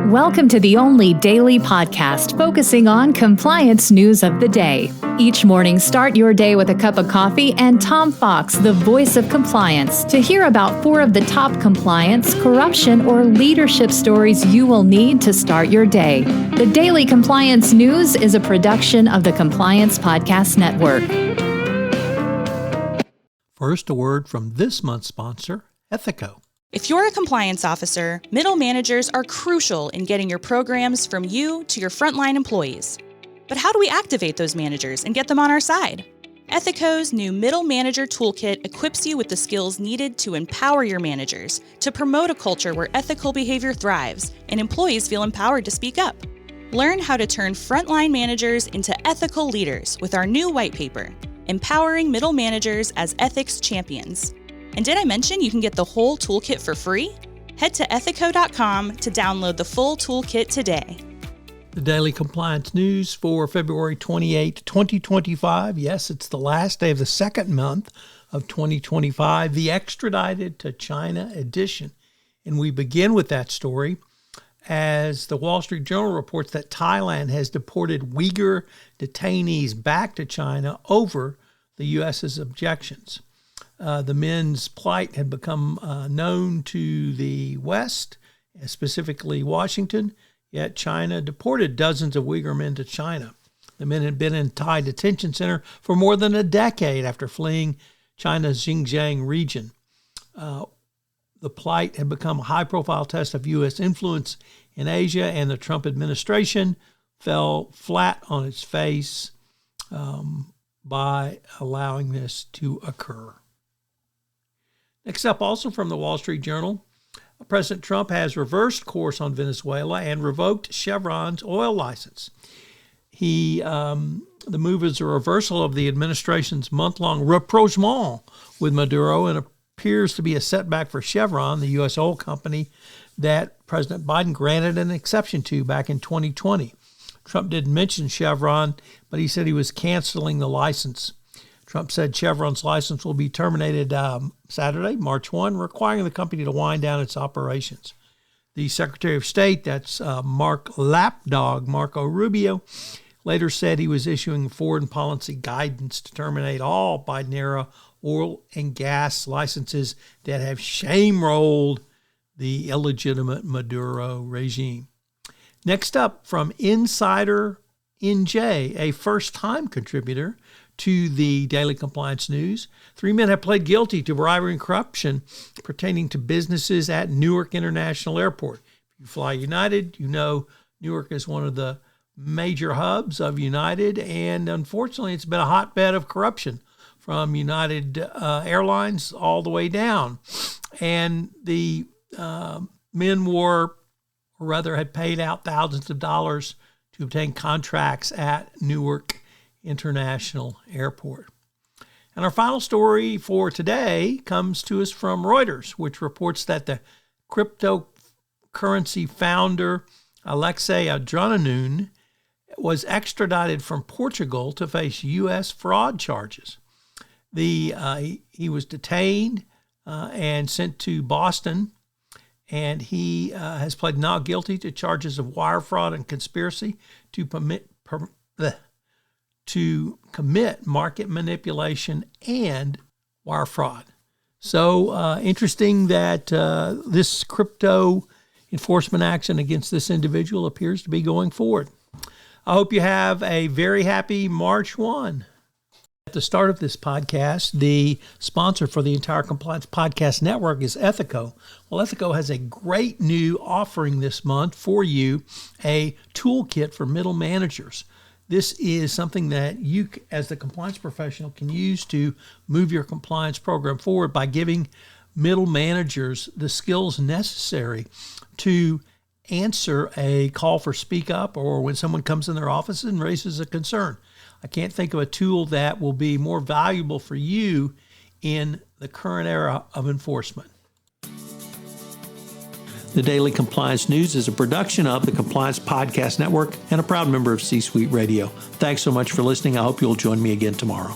Welcome to the only daily podcast focusing on compliance news of the day. Each morning, start your day with a cup of coffee and Tom Fox, the voice of compliance, to hear about 4 of the top compliance, corruption, or leadership stories you will need to start your day. The Daily Compliance News is a production of the Compliance Podcast Network. First, a word from this month's sponsor, Ethico. If you're a compliance officer, middle managers are crucial in getting your programs from you to your frontline employees. But how do we activate those managers and get them on our side? Ethico's new Middle Manager Toolkit equips you with the skills needed to empower your managers, to promote a culture where ethical behavior thrives and employees feel empowered to speak up. Learn how to turn frontline managers into ethical leaders with our new white paper, Empowering Middle Managers as Ethics Champions. And did I mention you can get the whole toolkit for free? Head to ethico.com to download the full toolkit today. The Daily Compliance News for February 28, 2025. Yes, it's the last day of the second month of 2025, the Extradited to China edition. And we begin with that story as the Wall Street Journal reports that Thailand has deported Uyghur detainees back to China over the U.S.'s objections. The men's plight had become known to the West, specifically Washington, yet China deported dozens of Uyghur men to China. The men had been in Thai detention center for more than a decade after fleeing China's Xinjiang region. The plight had become a high-profile test of U.S. influence in Asia, and the Trump administration fell flat on its face by allowing this to occur. Next up, also from the Wall Street Journal, President Trump has reversed course on Venezuela and revoked Chevron's oil license. The move is a reversal of the administration's month-long rapprochement with Maduro and appears to be a setback for Chevron, the U.S. oil company that President Biden granted an exception to back in 2020. Trump didn't mention Chevron, but he said he was canceling the license. Trump said Chevron's license will be terminated Saturday, March 1, requiring the company to wind down its operations. The Secretary of State, that's Marco Rubio, later said he was issuing foreign policy guidance to terminate all Biden-era oil and gas licenses that have shame-rolled the illegitimate Maduro regime. Next up, from InsiderNJ, a first-time contributor to the Daily Compliance News, 3 men have pled guilty to bribery and corruption pertaining to businesses at Newark International Airport. If you fly United, you know Newark is one of the major hubs of United, and unfortunately, it's been a hotbed of corruption from United Airlines all the way down. And the men had paid out thousands of dollars to obtain contracts at Newark International Airport. And our final story for today comes to us from Reuters, which reports that the cryptocurrency founder Alexei Adrananoun was extradited from Portugal to face U.S. fraud charges. He was detained and sent to Boston, and he has pled not guilty to charges of wire fraud and conspiracy to commit market manipulation and wire fraud. So interesting that this crypto enforcement action against this individual appears to be going forward. I hope you have a very happy March 1. At the start of this podcast, the sponsor for the entire Compliance Podcast Network is Ethico. Well, Ethico has a great new offering this month for you, a toolkit for middle managers. This is something that you, as the compliance professional, can use to move your compliance program forward by giving middle managers the skills necessary to answer a call for speak up or when someone comes in their office and raises a concern. I can't think of a tool that will be more valuable for you in the current era of enforcement. The Daily Compliance News is a production of the Compliance Podcast Network and a proud member of C-Suite Radio. Thanks so much for listening. I hope you'll join me again tomorrow.